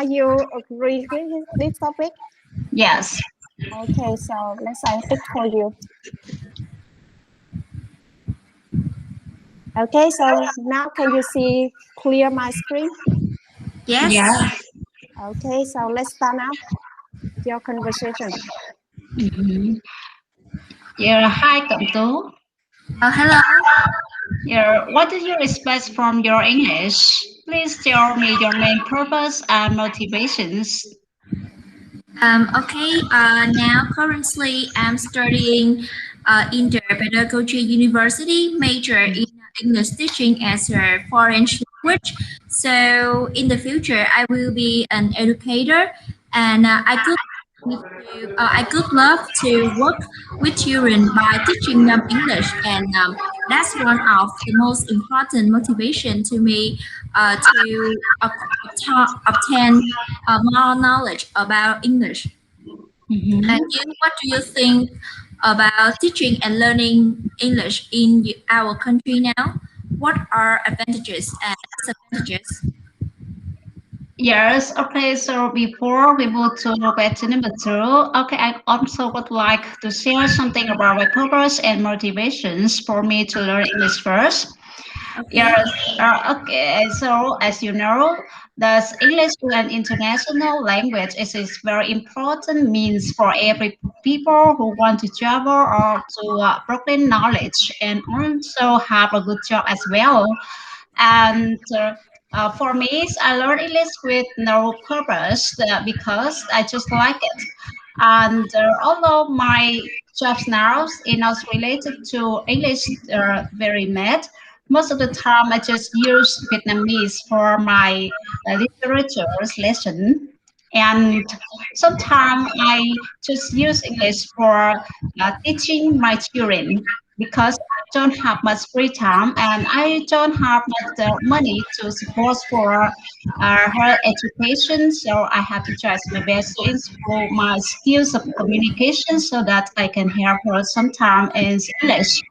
Are you agree with this topic? Yes. Okay, so let's I pick for you. Okay, so now can you see clear my screen? Yeah. Yes. Okay, so let's start now your conversation. Mm-hmm. Yeah. Hi, Cẩm Tú. Hello. Yeah. What do you expect from your English? Please tell me your main purpose and motivations. Okay. Now currently I'm studying in the Pedagogy University, major in English teaching as a foreign language. So in the future, I will be an educator, and I could love to work with children by teaching them English, and that's one of the most important motivation to me to obtain more knowledge about English. And Mm-hmm. you, what do you think about teaching and learning English in our country now? What are advantages and disadvantages? Yes, okay, so before we move to question number two, okay, I also would like to share something about my purpose and motivations for me to learn English first. Okay. Yes, okay. So as you know, thus English is an international language. It is very important means for every people who want to travel or to broaden knowledge and also have a good job as well. And for me, I learned English with no purpose because I just like it. And although my jobs now is not related to English very much, most of the time I just use Vietnamese for my literature lesson. And sometimes I just use English for teaching my children because I don't have much free time and I don't have much money to support for her education. So I have to try my best to improve my skills of communication so that I can help her sometime in English.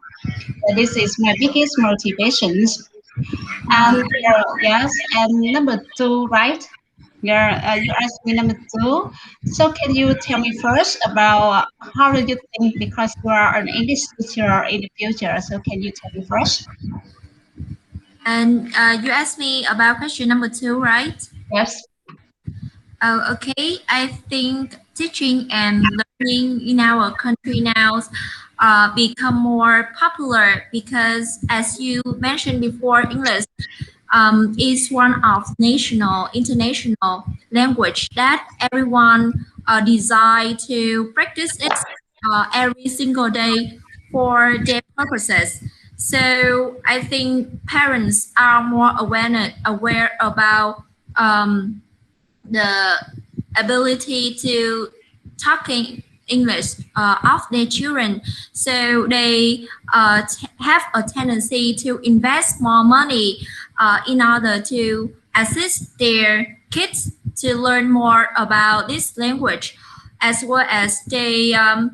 This is my biggest motivations. And yes, and number two, right? You asked me number two. So can you tell me first about how do you think because you are an English teacher in the future? So can you tell me first? And you asked me about question number two, right? Yes. Oh, okay. I think teaching and learning in our country now become more popular because, as you mentioned before, English is one of national, international language that everyone desire to practice it every single day for their purposes. So I think parents are more aware about the ability to talking English of their children. So they have a tendency to invest more money in order to assist their kids to learn more about this language, as well as they are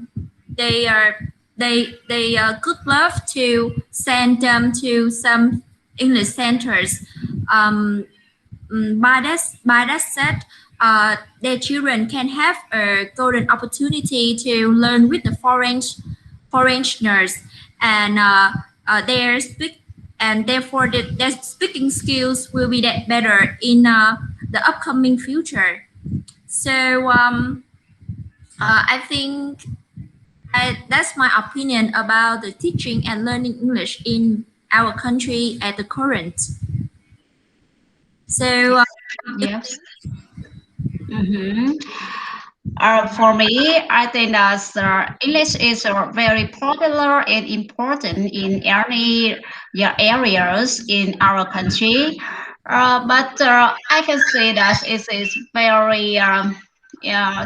they could love to send them to some English centers. Um, by that said, their children can have a golden opportunity to learn with the foreigners, and their speak and therefore their speaking skills will be that better in the upcoming future. So I think that's my opinion about the teaching and learning English in our country at the current. So Yes. Mm-hmm. For me, I think that English is very popular and important in any areas in our country. But I can say that it is very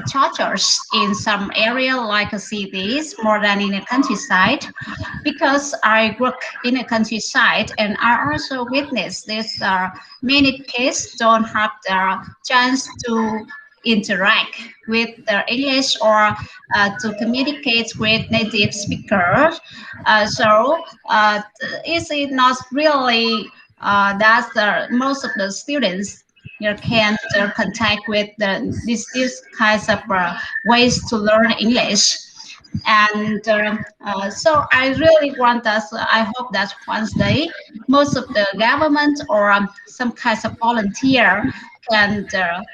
chargers in some area like cities more than in the countryside because I work in a countryside and I also witness this many kids don't have the chance to interact with the English or to communicate with native speakers. Is it not really that's the most of the students you can contact with these kinds of ways to learn English. And so I really want us, I hope that once day, most of the government or some kinds of volunteer can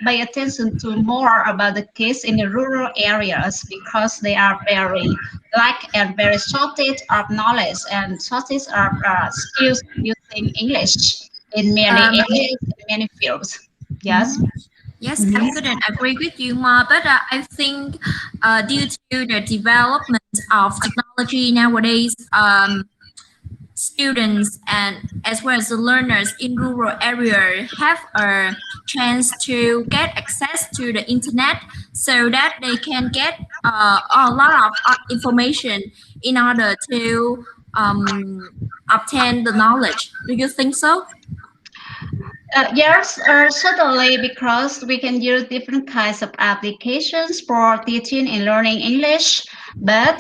pay attention to more about the kids in the rural areas because they are very lack and very shortage of knowledge and shortage of skills using English in many Um, areas, in many fields. Yes. mhm. Yes, I couldn't agree with you more, but I think due to the development of technology nowadays, students and as well as the learners in rural area have a chance to get access to the internet so that they can get a lot of information in order to obtain the knowledge. Do you think so? Yes, certainly, because we can use different kinds of applications for teaching and learning English. But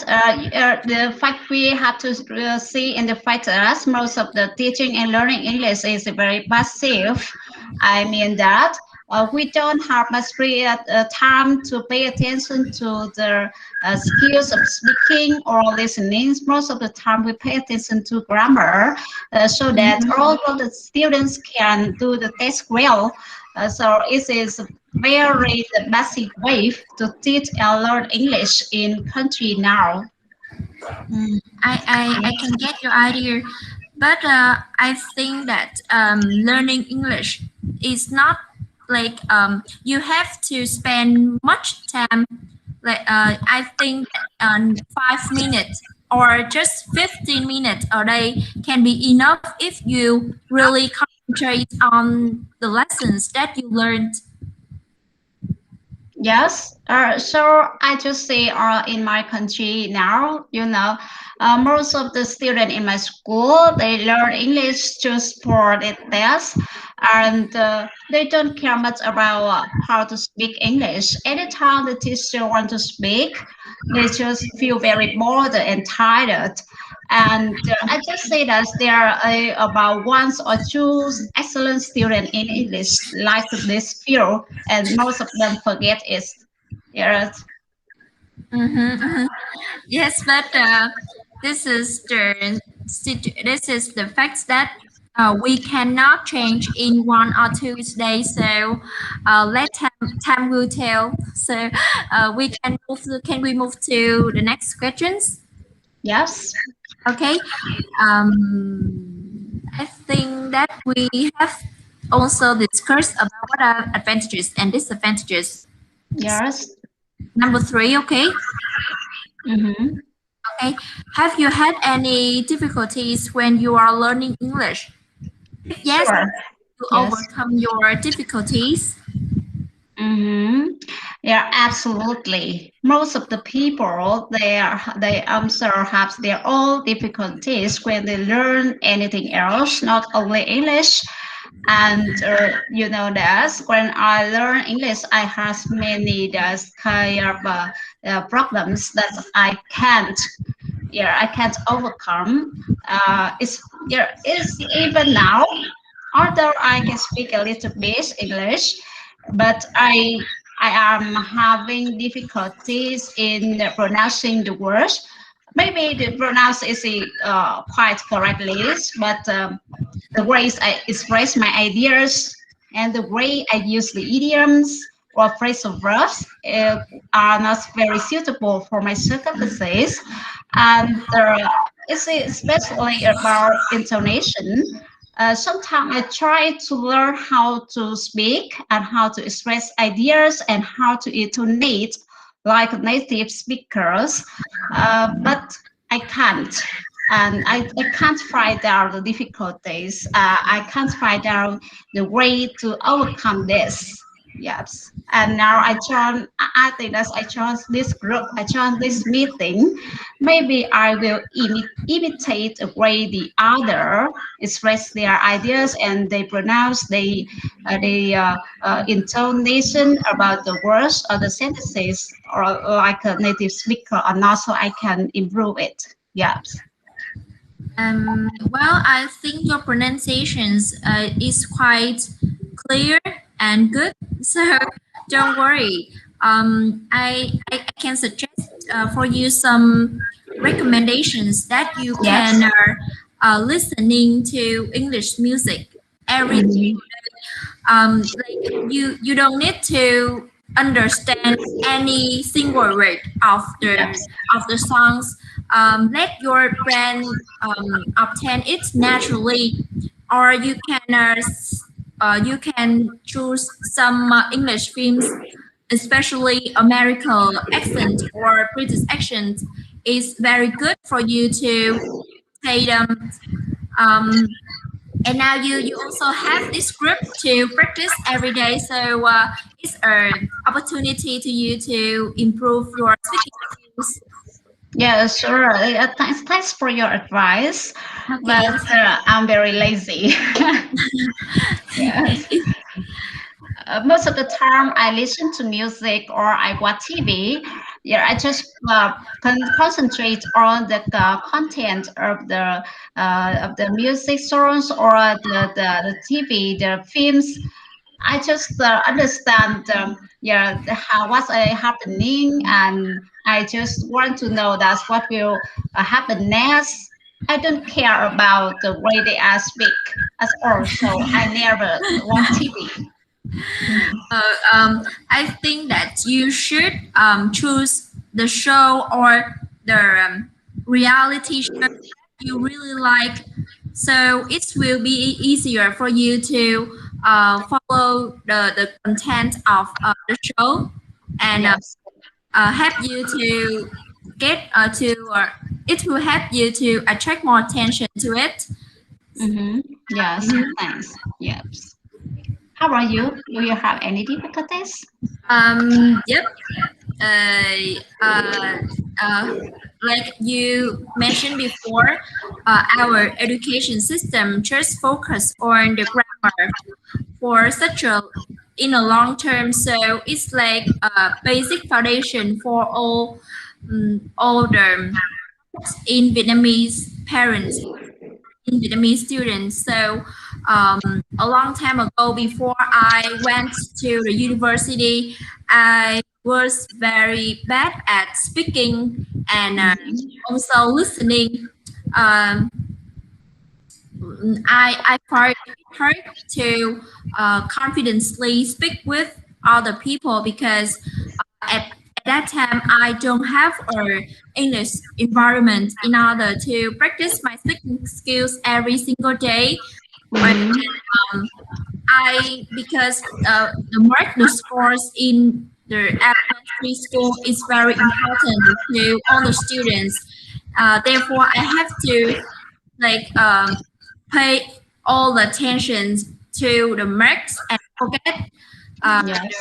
the fact we have to see in the fact that most of the teaching and learning English is very passive. I mean that we don't have much free time to pay attention to the skills of speaking or listening. Most of the time, we pay attention to grammar so that all of the students can do the test well. So it is very the basic way to teach and learn English in country now. I can get your idea, but I think that learning English is not like you have to spend much time. Like I think that 5 minutes or just 15 minutes a day can be enough if you really concentrate on the lessons that you learned. Yes, so I just say in my country now, most of the students in my school, they learn English just for the test and they don't care much about how to speak English. Anytime the teacher want to speak, they just feel very bored and tired. And I just say that there are about one or two excellent students in English like this field, and most of them forget it. Yes. Mhm. Yes, but this is this is the fact that we cannot change in 1 or 2 days. So let time will tell. So we can move. Can we move to the next questions? Yes. Okay. I think that we have also discussed about what are advantages and disadvantages. Yes. Number three. Okay. Mm-hmm. Okay. Have you had any difficulties when you are learning English? If yes, Sure. you Yes. overcome your difficulties. Mm-hmm. Yeah, absolutely. Most of the people they answer have their own difficulties when they learn anything else, not only English. And that when I learn English, I have many those kind of problems that I can't overcome. It's even now, although I can speak a little bit English, but I am having difficulties in pronouncing the words. Maybe the pronounce is quite correctly, but the ways I express my ideas and the way I use the idioms or phrasal verbs are not very suitable for my circumstances. And it's especially about intonation. Sometimes I try to learn how to speak and how to express ideas and how to intonate like native speakers, but I can't. And I can't find out the difficulties. I can't find out the way to overcome this. Yes. And now I think that I joined this group, I joined this meeting. Maybe I will imitate the way the other express their ideas and they pronounce the intonation about the words or the sentences or like a native speaker or not, so I can improve it. Yes. Well, I think your pronunciations is quite clear and good. So don't worry. I can suggest for you some recommendations that you Yes. can listening to English music every Mhm. like you don't need to understand any single word Yes. of the songs. Let your brain obtain it naturally, or you can choose some English films, especially American accent or British accent. Is very good for you to say them. Um, and now you also have this group to practice every day, so it's an opportunity to you to improve your speaking skills. Yeah, sure. Thanks for your advice, but Okay. I'm very lazy. Yes. Most of the time, I listen to music or I watch TV. Yeah, I just concentrate on the content of the music songs or the TV, the films. I just understand, how what's happening, and I just want to know that's what will happen next. I don't care about the way they are speak at all, so I never watch TV. Uh, I think that you should choose the show or the reality show you really like, so it will be easier for you to follow the content of the show, and Yes. help you to get to it will help you to attract more attention to it. Mm-hmm. Yes. Thanks. Yes. How about you? Do you have any difficulties? Yep. Uh, uh, uh, like you mentioned before, our education system just focus on the grammar for such a in a long term. So it's like a basic foundation for all the in Vietnamese parents, in Vietnamese students. So a long time ago, before I went to the university, I was very bad at speaking and also listening. Um, I find it hard to confidently speak with other people because at that time I don't have a English environment in order to practice my speaking skills every single day. And Mm-hmm. I because the scores in the elementary school is very important to all the students. Therefore, I have to like pay all the attention to the marks and forget Yes.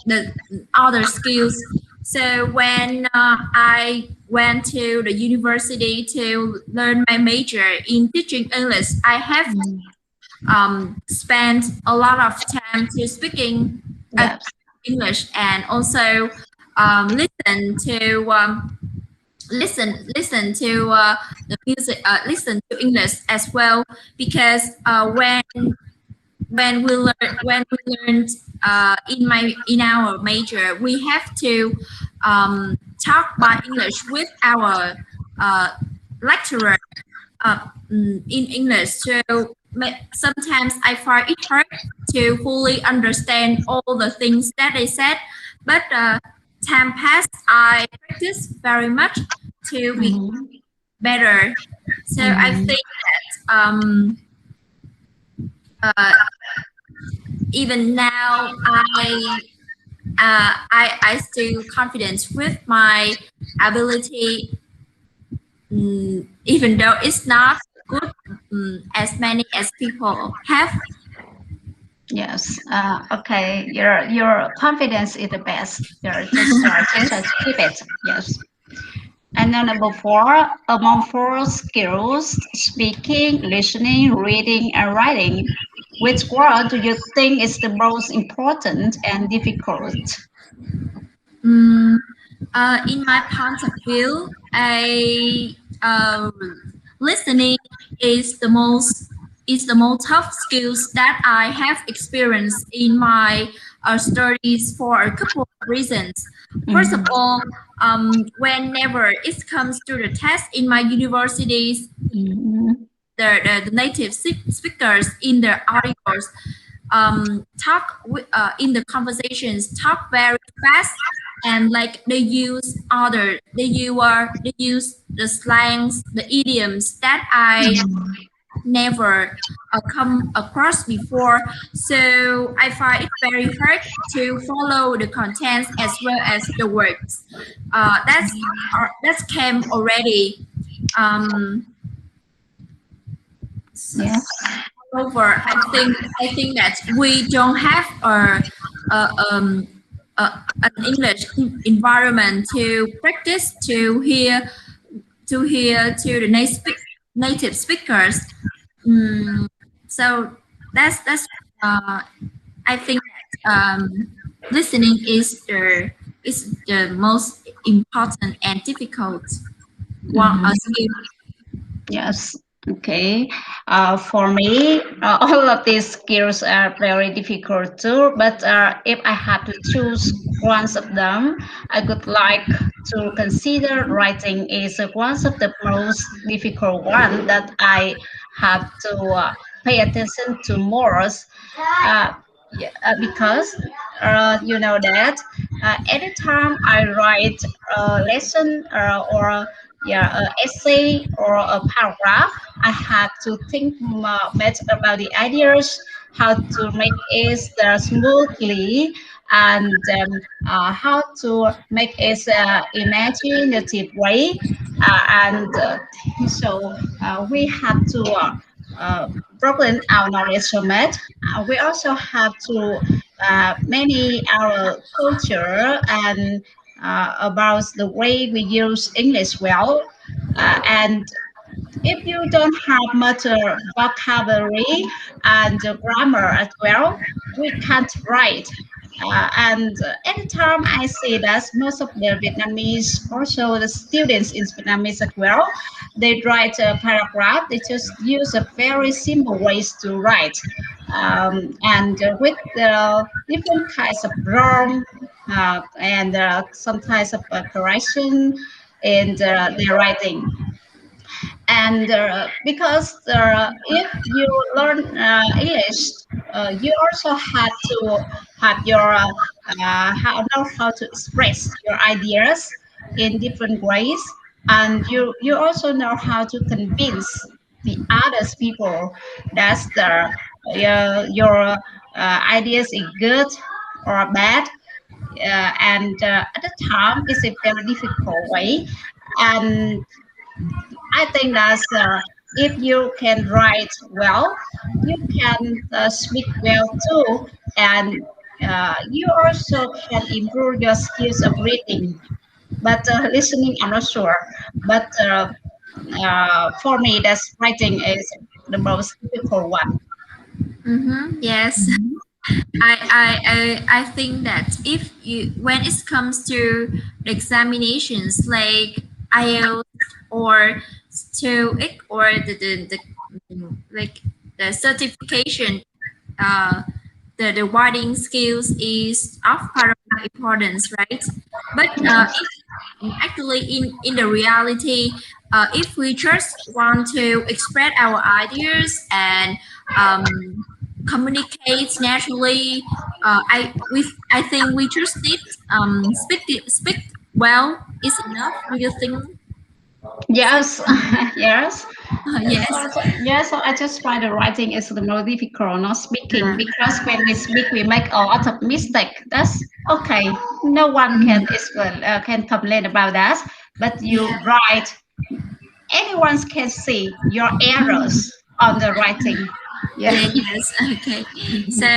the other skills. So when I went to the university to learn my major in teaching English, I have spent a lot of time to speaking Yes. English, and also listen to listen to the music, listen to English as well, because when we learned in our major, we have to talk by English with our uh, lecturer in English. So sometimes I find it hard to fully understand all the things that they said, but time passed, I practiced very much to be Mm-hmm. better. So I Mm-hmm. think that uh, even now I still confident with my ability, even though it's not good as many as people have. Yes. Okay. Your confidence is the best. You're just keep it. Yes. And then number four, among four skills, speaking, listening, reading, and writing, which one do you think is the most important and difficult? Mm, in my point of view, listening is the most. is the most tough skills that I have experienced in my studies for a couple of reasons. First of all, whenever it comes to the test in my universities, the native speakers in their articles talk in the conversations talk very fast, and like they use the slangs, the idioms that I never come across before. So I find it very hard to follow the contents as well as the words. That's came already. Um, Yes. Moreover, I think that we don't have an English environment to practice to the native speakers. Mm, so that's I think that listening is the most important and difficult one skill. Yes. Okay. For me, all of these skills are very difficult too. But if I had to choose one of them, I would like to consider writing is one of the most difficult one that I have to pay attention to more. Yeah, because you know that anytime I write a lesson or yeah, an essay or a paragraph, I have to think much about the ideas, how to make it smoothly, and how to make it imaginative way. And we have to broaden our knowledge so much. We also have to many our culture and about the way we use English well. And if you don't have much vocabulary and grammar as well, we can't write. And anytime I see that most of the Vietnamese, also the students in Vietnamese as well, they write a paragraph. They just use a very simple ways to write, and with the different kinds of wrong and some types of correction in their writing. And because if you learn English, you also have to have your know how to express your ideas in different ways, and you also know how to convince the others people that your ideas is good or bad. And at the time it's a very difficult way. And I think that if you can write well, you can speak well too, and you also can improve your skills of reading. But listening, I'm not sure. But for me, that's writing is the most difficult one. Yes. I think that if you when it comes to the examinations like IELTS or TOEIC or the like the certification, uh, the writing skills is of paramount importance, right? But Yes. actually in the reality, if we just want to express our ideas and communicate naturally, I think we just need speak well is enough. Do you think so? Yes, yes. Yes. So I just find the writing is the more difficult, not speaking, Uh, because when we speak, we make a lot of mistake. That's okay. No one can can complain about that. But you yeah. write, anyone can see your errors on the writing. Yeah. Yeah. Yes. Okay. So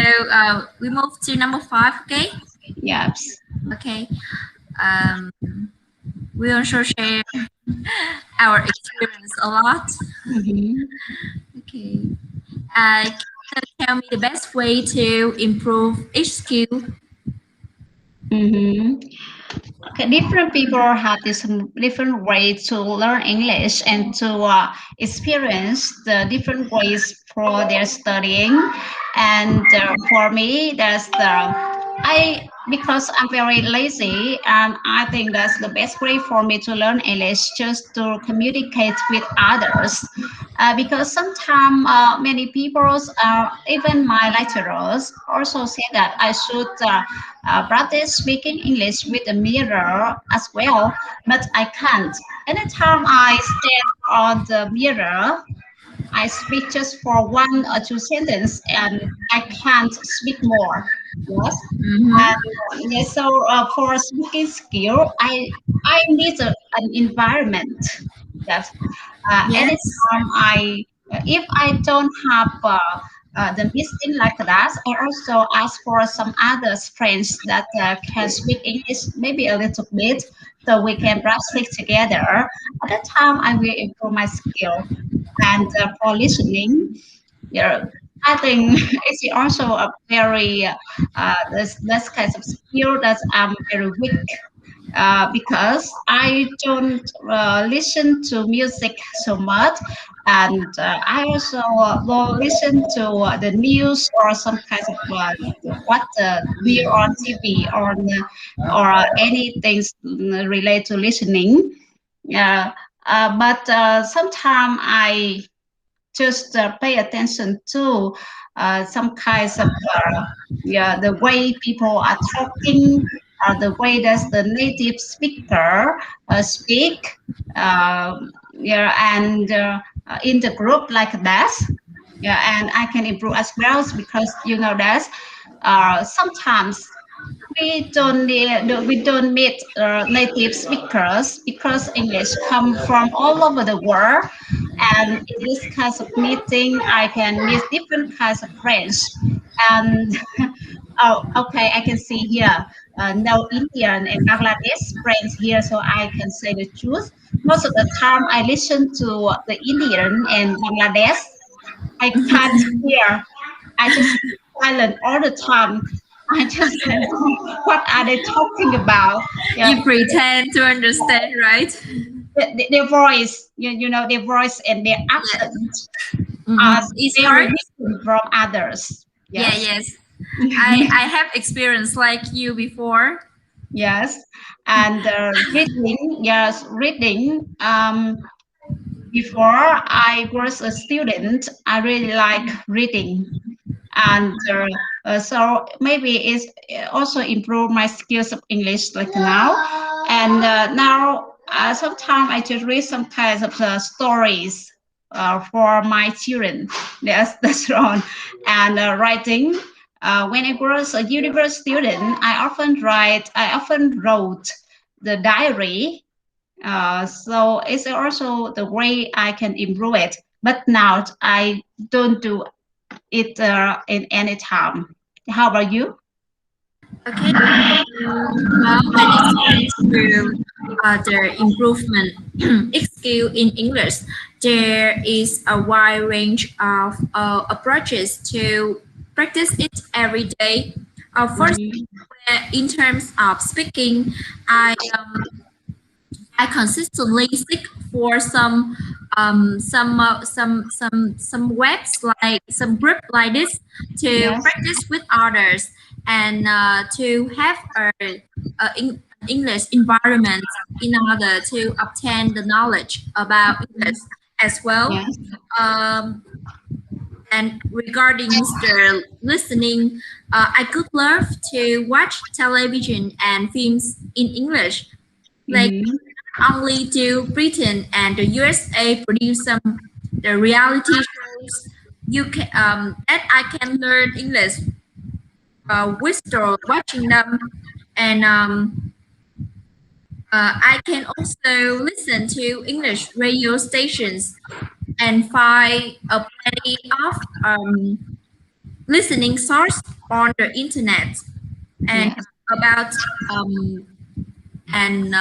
we move to number five. Okay. Yes. Okay. Um, we also share our experience a lot. Mhm. Okay. Can you tell me the best way to improve each skill? Mhm. Okay, different people have this different way to learn English and to experience the different ways for their studying. And for me, that's the I because I'm very lazy, and I think that's the best way for me to learn English, just to communicate with others. Because sometimes many people, even my lecturers, also say that I should practice speaking English with a mirror as well, but I can't. Anytime I stand on the mirror, I speak just for one or two sentences, and I can't speak more. Yes. Mm-hmm. Yes, so for speaking skill, I need an environment. Yes, Yes. anytime if I don't have the meeting like that, I also ask for some other friends that can speak English maybe a little bit, so we can practice together. At that time, I will improve my skill. And for listening, yeah, I think it's also a very this kind of skill that I'm very weak, because I don't listen to music so much, and I also will listen to the news or some kind of what view on TV or anything related to listening. Yeah, but sometimes I just pay attention to some kinds of yeah, the way people are talking, the way that the native speaker speak, yeah, and in the group like that, yeah, and I can improve as well because you know that sometimes we don't meet native speakers because English come from all over the world, and in this kind of meeting I can meet different kinds of friends. And oh, okay, I can see here no Indian and Bangladesh friends here, so I can say the truth. Most of the time I listen to the Indian and Bangladesh. I can't hear. I just silent all the time. I just don't know what are they talking about. Yeah, You pretend to understand, right? their voice, you know, their voice and their Yes. accent are Mm-hmm. It's very hard. different from others. Yeah, Yes, yes. I have experience like you before. yes. And reading, yes, reading. Before I was a student, I really like reading, and so maybe it's also improve my skills of English like now. And now sometimes I just read some kinds of stories for my children. Yes, that's wrong. And writing. When I was a university student, I often wrote the diary, so it's also the way I can improve it. But now I don't do it in any time. How about you? Okay. Well, when it comes to the improvement skill in English, there is a wide range of approaches to practice it every day. First, Mhm. in terms of speaking, I consistently seek for some webs like some group like this to Yes. practice with others and to have English environment in order to obtain the knowledge about English as well. Yes. Um, and regarding the listening, I could love to watch television and films in English. Like Mm-hmm. only to Britain and the USA produce some the reality shows. You can that I can learn English with watching them, and I can also listen to English radio stations and find a plenty of listening source on the internet and Yes. about and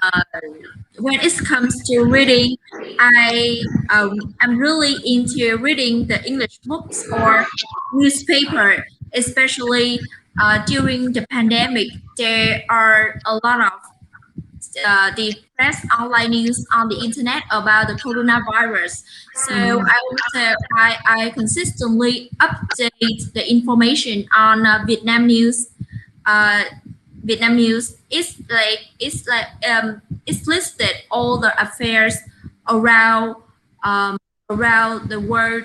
when it comes to reading, I'm really into reading the English books or newspaper, especially during the pandemic. There are a lot of the press online news on the internet about the coronavirus. So I consistently update the information on Vietnam news. Uh, Vietnam news is it's listed all the affairs around around the world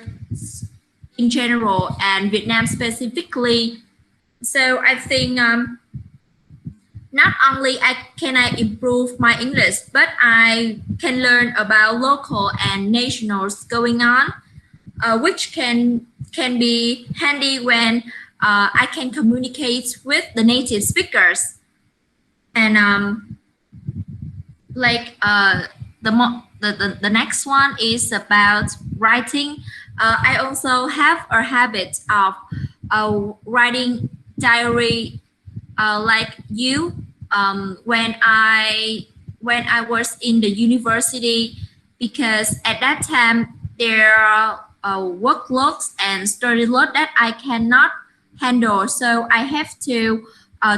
in general and Vietnam specifically. So I think not only I improve my English, but I can learn about local and nationals going on, which can be handy when I can communicate with the native speakers. And like the next one is about writing. I also have a habit of writing diary like you when I was in the university, because at that time there are workloads and study load that I cannot handle, so I have to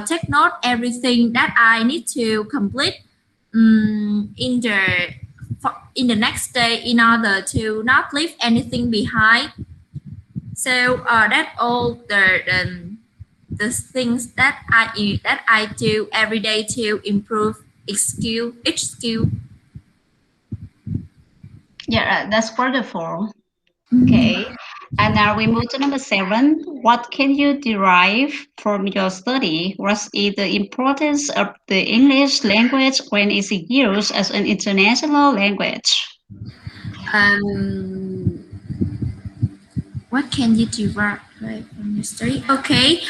take note everything that I need to complete in the next day in order to not leave anything behind. So that all the things that I do every day to improve each skill. Yeah, that's wonderful. Okay. And now we move to number 7. What can you derive from your study? What is the importance of the English language when it's used as an international language? Um, what can you derive from your study? Okay,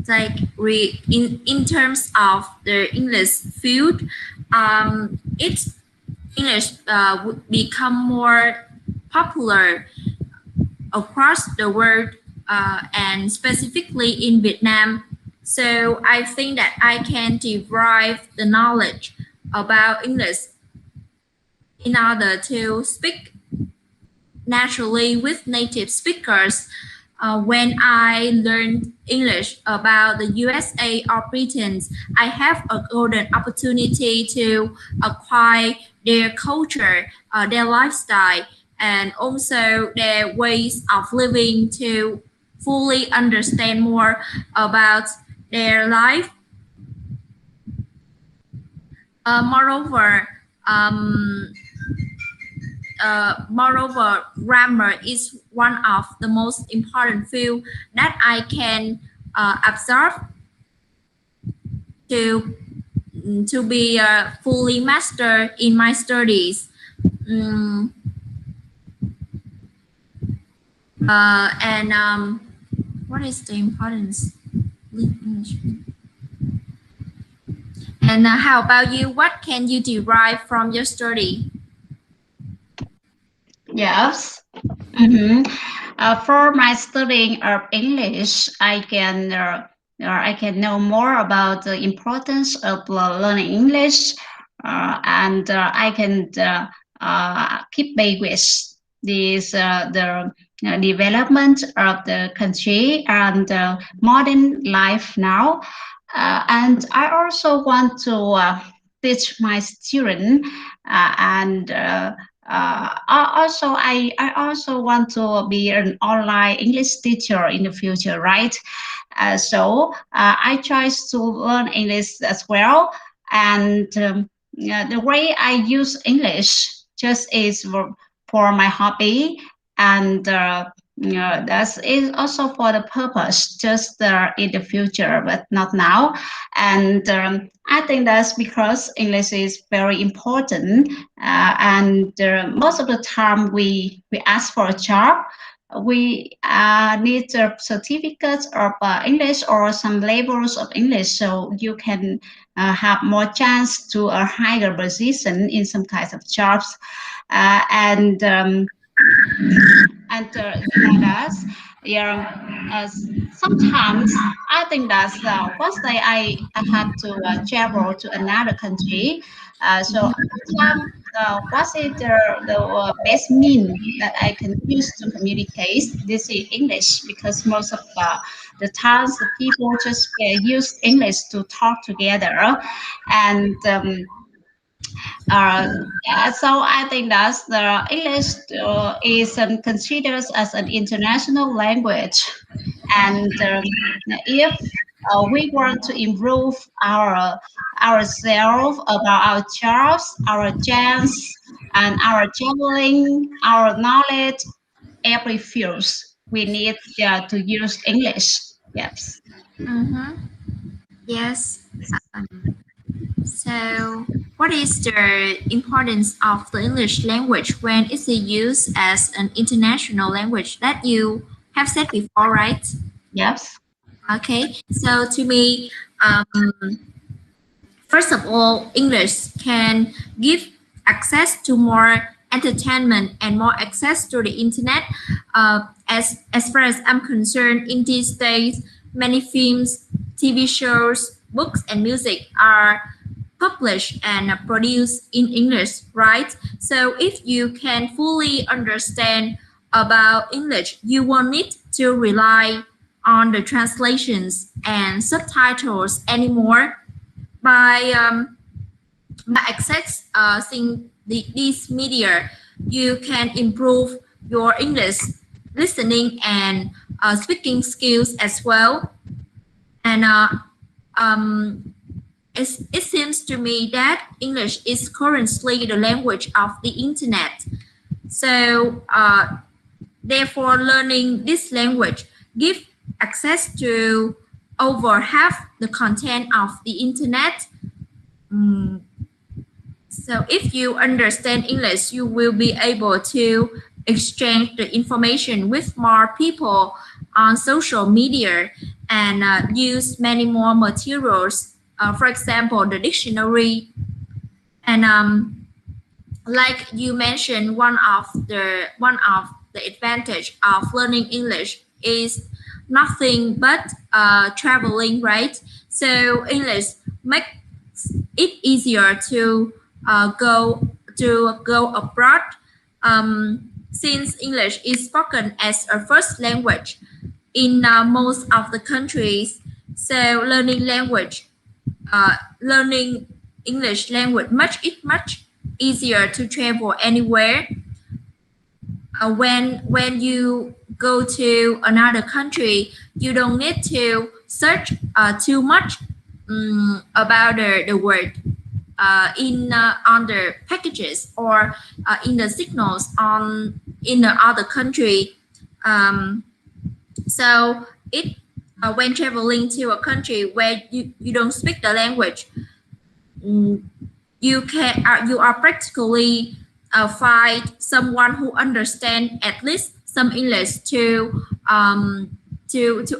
like we in terms of the English field, it's English would become more popular across the world and specifically in Vietnam. So I think that I can derive the knowledge about English in order to speak naturally with native speakers. When I learned English about the USA or Britain, I have a golden opportunity to acquire their culture, their lifestyle, and also their ways of living to fully understand more about their life. Moreover, grammar is one of the most important field that I can absorb to to be fully master in my studies. Mm, and what is the importance? And how about you? What can you derive from your study? Yes. Mm-hmm. For my studying of English, I can know more about the importance of learning English, and I can keep pace with this the development of the country and modern life now. And I also want to teach my students and I also want to be an online English teacher in the future, right? I try to learn English as well, and yeah, the way I use English just is for my hobby, and that is also for the purpose, just in the future, but not now. And I think that's because English is very important, and most of the time we ask for a job, we need certificates of English or some labels of English, so you can have more chance to a higher position in some kinds of jobs, and like that. Yeah, sometimes I think that first I had to travel to another country. So time what is the best mean that I can use to communicate? This is English because most of the times the people just use English to talk together, and so I think that the English is considered as an international language, and if we want to improve ourselves about our jobs, our chance, and our traveling, our knowledge, every fields we need to use English. Yes. Mm-hmm. Yes. So, what is the importance of the English language when it's used as an international language that you have said before, right? Yes. Okay. So, to me, first of all, English can give access to more entertainment and more access to the internet. As far as I'm concerned, in these days, many films, TV shows, books, and music are published and produced in English, right? So if you can fully understand about English, you won't need to rely on the translations and subtitles anymore. By accessing these media, you can improve your English listening and speaking skills as well. And it seems to me that English is currently the language of the internet. So, therefore, learning this language gives access to over half the content of the internet. So, if you understand English, you will be able to exchange the information with more people on social media and use many more materials. For example, the dictionary, and like you mentioned, one of the advantage of learning English is nothing but traveling, right? So English makes it easier to go abroad. Since English is spoken as a first language in most of the countries, so learning English language much easier to travel anywhere. When you go to another country, you don't need to search too much about the word in on the packages or in the signals on in the other country. So it when traveling to a country where you don't speak the language, you are practically find someone who understand at least some English to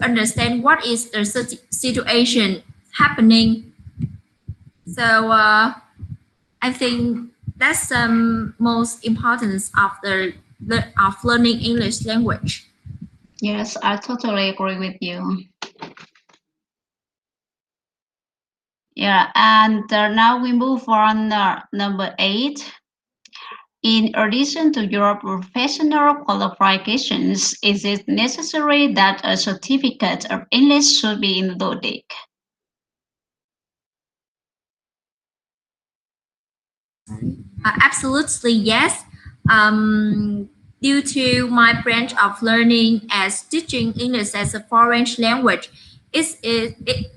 understand what is the situation happening. So I think that's the most importance of of learning English language. Yes, I totally agree with you. Yeah, and now we move on number 8. In addition to your professional qualifications, is it necessary that a certificate of English should be included? Absolutely, yes. Due to my branch of learning as teaching English as a foreign language, it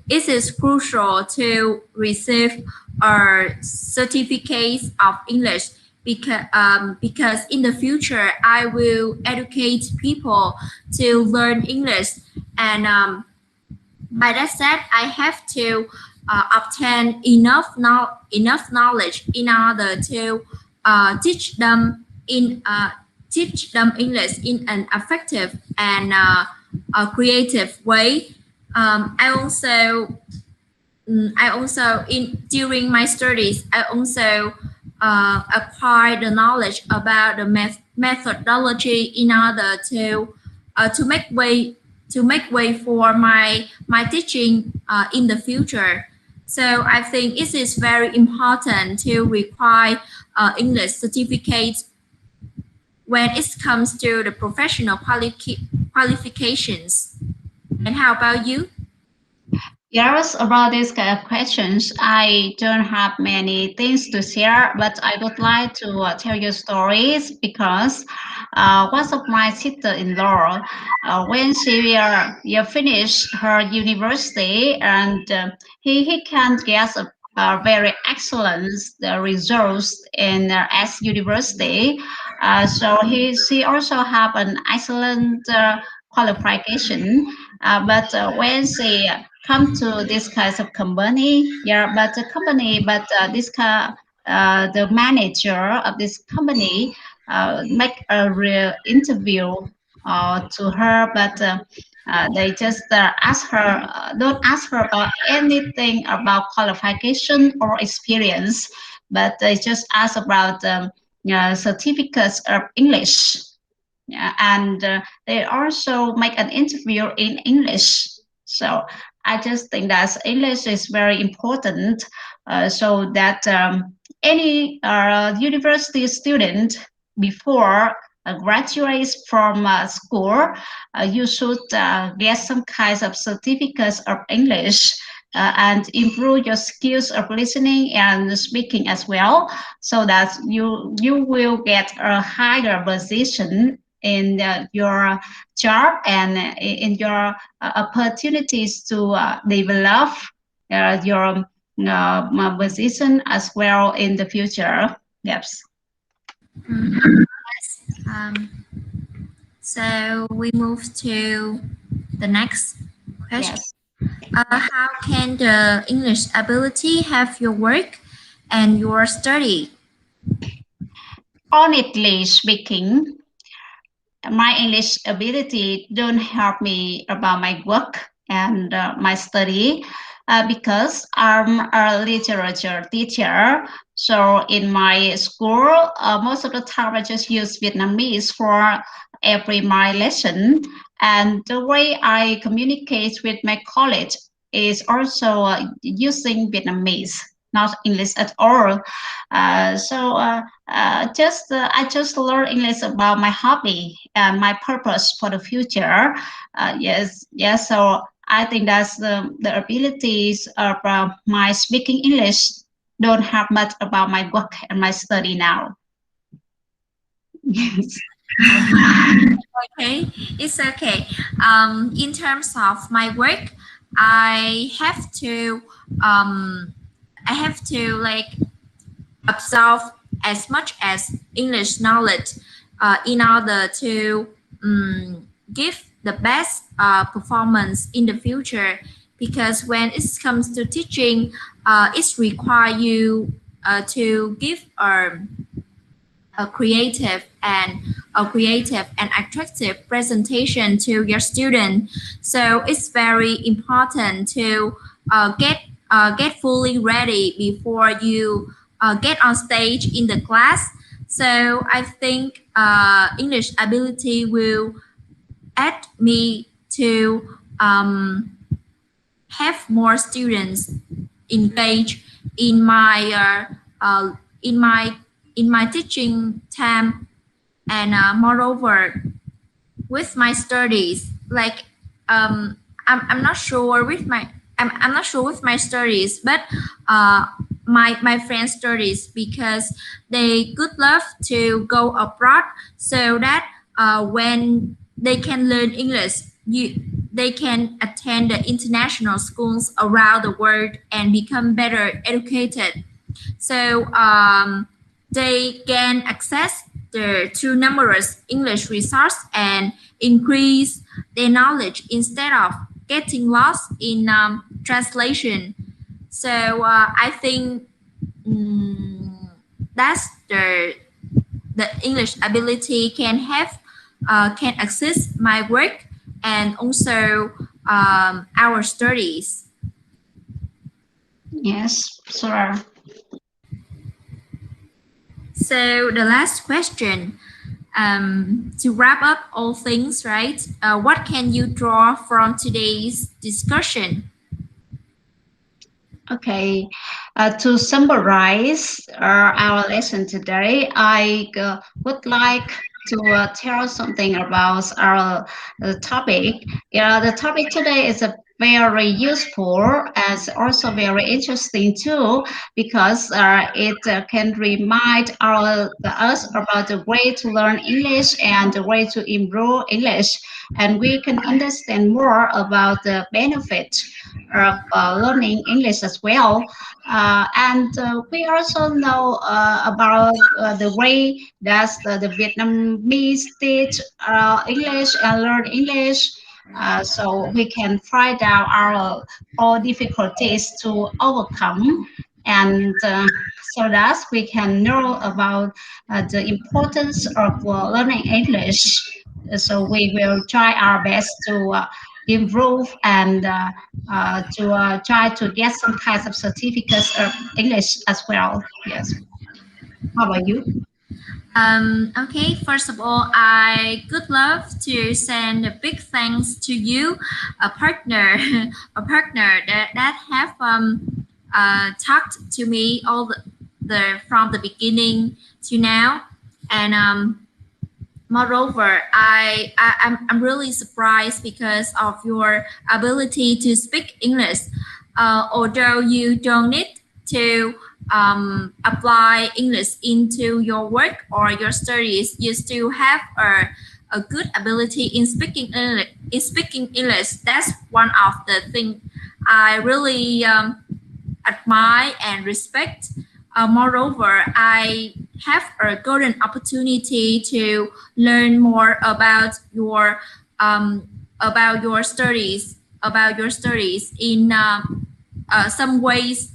is crucial to receive a certificate of English because in the future I will educate people to learn English, and by that said, I have to obtain enough knowledge in order to teach them English in an effective and a creative way. I also in during my studies I also acquired the knowledge about the methodology in order to make way for my teaching in the future. So I think it is very important to require English certificates when it comes to the professional qualifications. And how about you? Yes, about these kind of questions, I don't have many things to share, but I would like to tell you stories because one of my sister-in-law, when she finished her university and he can get a very excellent results in S university. So she also have an excellent qualification, but when she come to this kind of company, yeah, but the company, but the manager of this company make a real interview to her, but they just ask her, don't ask her about anything about qualification or experience, but they just ask about certificates of English. Yeah, and they also make an interview in English. So I just think that English is very important, so that any university student before graduates from school, you should get some kinds of certificates of English. And improve your skills of listening and speaking as well, so that you will get a higher position in your job and in your opportunities to develop your position as well in the future. Yes. Um, so we move to the next question. Yes. How can the English ability help your work and your study? Honestly speaking, my English ability don't help me about my work and my study, because I'm a literature teacher. So in my school, most of the time I just use Vietnamese for every my lesson, and the way I communicate with my colleagues is also using Vietnamese, not English at all. I just learn English about my hobby and my purpose for the future. Yes, yes. So I think that's the abilities of my speaking English don't have much about my work and my study now. Yes. Okay, it's okay. In terms of my work, I have to um, I have to like absorb as much as English knowledge in order to give the best performance in the future. Because when it comes to teaching, it's require you to give a creative and attractive presentation to your student. So it's very important to get fully ready before you get on stage in the class. So I think English ability will add me to have more students engaged in in my in my teaching time, and moreover with my studies. Like I'm not sure with I'm not sure with my studies, but uh, my friends' studies, because they could love to go abroad, so that when they can learn English, they can attend the international schools around the world and become better educated. So they gain access to numerous English resources and increase their knowledge instead of getting lost in translation. So I think that's the English ability can have can assist my work and also our studies. Yes, sure. So the last question, to wrap up all things, right? What can you draw from today's discussion? Okay, to summarize our lesson today, I would like to tell something about our topic. Yeah, the topic today is a very useful and also very interesting too, because it can remind us about the way to learn English and the way to improve English, and we can understand more about the benefits of learning English as well. And we also know about the way that the Vietnamese teach English and learn English. So we can find out our all difficulties to overcome, and so that we can know about the importance of learning English. So we will try our best to improve and to try to get some kinds of certificates of English as well. Yes. How about you? Okay, first of all, I would love to send a big thanks to you, a partner, a partner that have talked to me all the from the beginning to now, and moreover, I'm really surprised because of your ability to speak English. Although you don't need to apply English into your work or your studies, you still have a good ability in speaking English. In speaking English, that's one of the things I really admire and respect. Moreover, I have a golden opportunity to learn more about your studies, in some ways,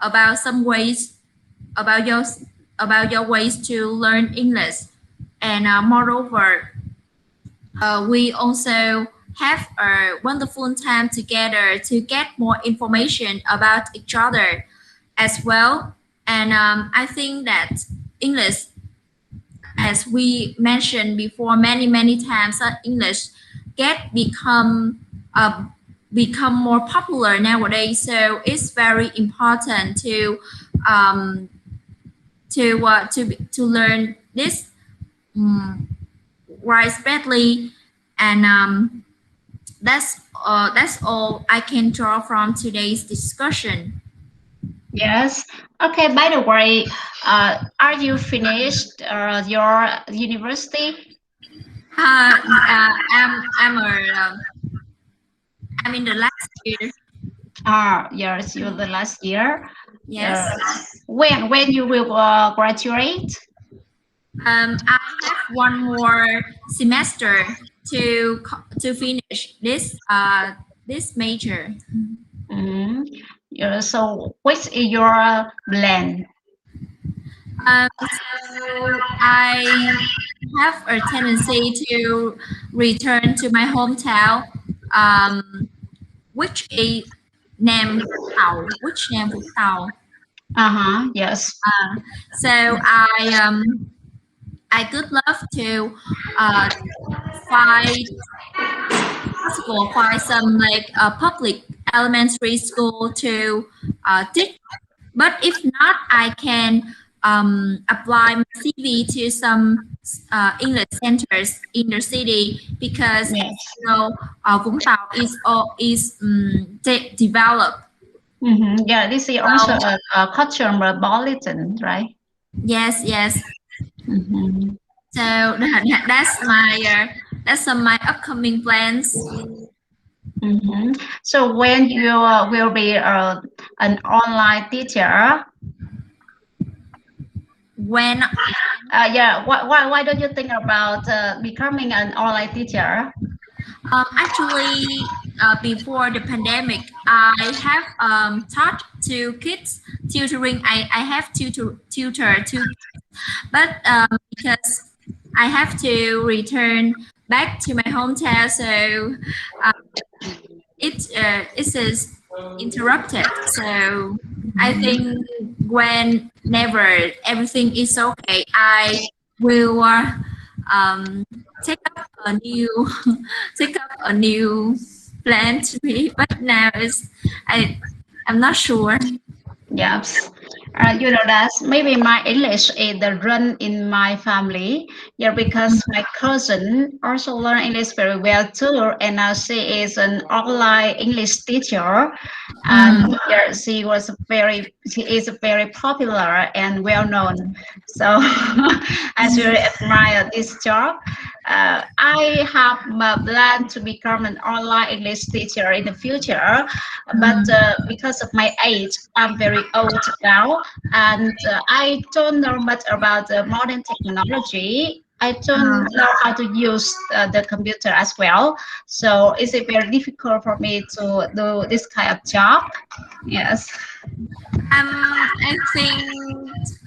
about some ways about your ways to learn English, and moreover, we also have a wonderful time together to get more information about each other as well. And I think that English, as we mentioned before many times, English get uh, become more popular nowadays. So it's very important um, to learn this um, right badly, and that's all I can draw from today's discussion. Yes. Okay. By the way, are you finished your university? I'm in the last year. Ah, yes, you're the last year. Yes. Uh, when you will graduate? I have one more semester to finish this major. Mm-hmm. Yeah, so what's your plan? So I have a tendency to return to my hometown, um, which a name which name Vũng Tàu. Uh-huh, yes. So I would love to uh, find possible find some like public elementary school to teach. But if not, I can apply my CV to some English centers in the city, because as Yes. you know, Vũng Tàu is developed. Mm-hmm. Yeah, this is also So a cosmopolitan, right? yes. Mm-hmm. So that's my upcoming plans. Mm-hmm. So when you will be an online teacher, When yeah, why don't you think about becoming an online teacher? actually, before the pandemic, I have taught to kids tutoring. I have tutor to, but because I have to return back to my hometown, so uh, it is interrupted. So I think whenever everything is okay, I will take up a new take up a new plan to me. But now it's I I'm not sure. Yes. You know that maybe my English is the run in my family. Yeah, because my cousin also learn English very well too, and now she is an online English teacher. And Mm. yeah, she is very popular and well known. So I really admire this job. I have planned to become an online English teacher in the future, but Mm. because of my age, I'm very old now, and I don't know much about the modern technology. I don't know how to use the computer as well, so it's very difficult for me to do this kind of job. Yes. I think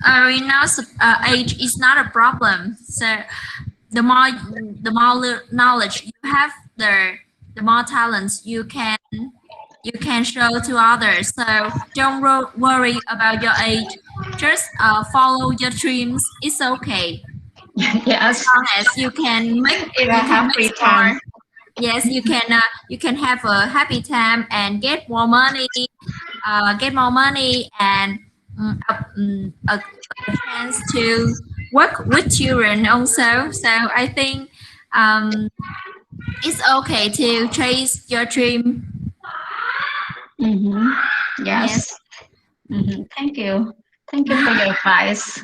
Rena's age is not a problem. So the more knowledge you have, the more talents you can show to others. So don't worry about your age. Just follow your dreams. It's okay. As Yes. long as If I you can have make free time. more. Yes, you can have a happy time and get more money and a chance to work with children also. So I think um, it's okay to chase your dream. Mm-hmm. Yes, Yes. Mm-hmm. Thank you. Thank you for your advice.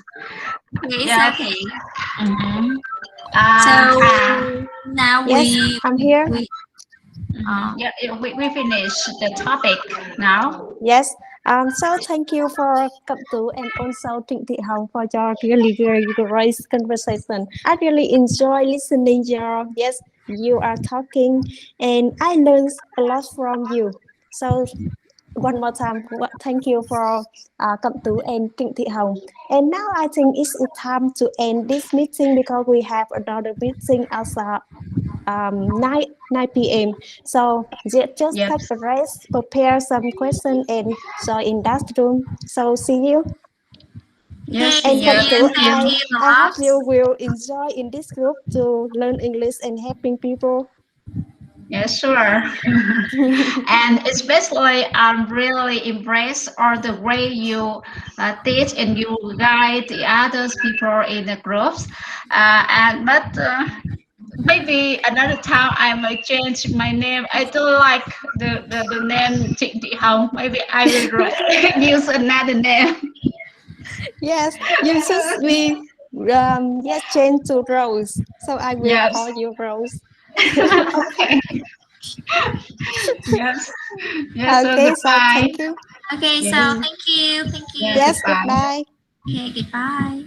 it's Yes. okay. Mm-hmm. So Uh, now Yes, I'm here. we mhm. Yeah, we finish the topic now. Yes. So thank you for Cẩm Tú and also Trịnh Thị Hồng for your really great conversation. I really enjoy listening your yes you are talking and I learned a lot from you. So one more time, thank you for Cẩm Tú and Trịnh Thị Hồng. And now I think it's time to end this meeting because we have another meeting outside 9 p.m. So just Yep. take a rest, prepare some question and join in that room. So see you. okay. Yes, And See Cẩm yes. you. Tú, Thank Thank you. you a I hope lot. you will enjoy in this group to learn English and helping people. Yes, sure. And especially, I'm really impressed on the way you teach and you guide the others people in the groups. And but maybe another time I might change my name. I don't like the name Trịnh Thị Hồng. Maybe I will use another name. Yes, you should be yes change to Rose. So I will Yes. call you Rose. Okay. Yes. Yes. So Okay, so goodbye. thank you. Okay, so Yes. thank you. Thank Yeah. you. Yes, Goodbye. goodbye. Okay, goodbye.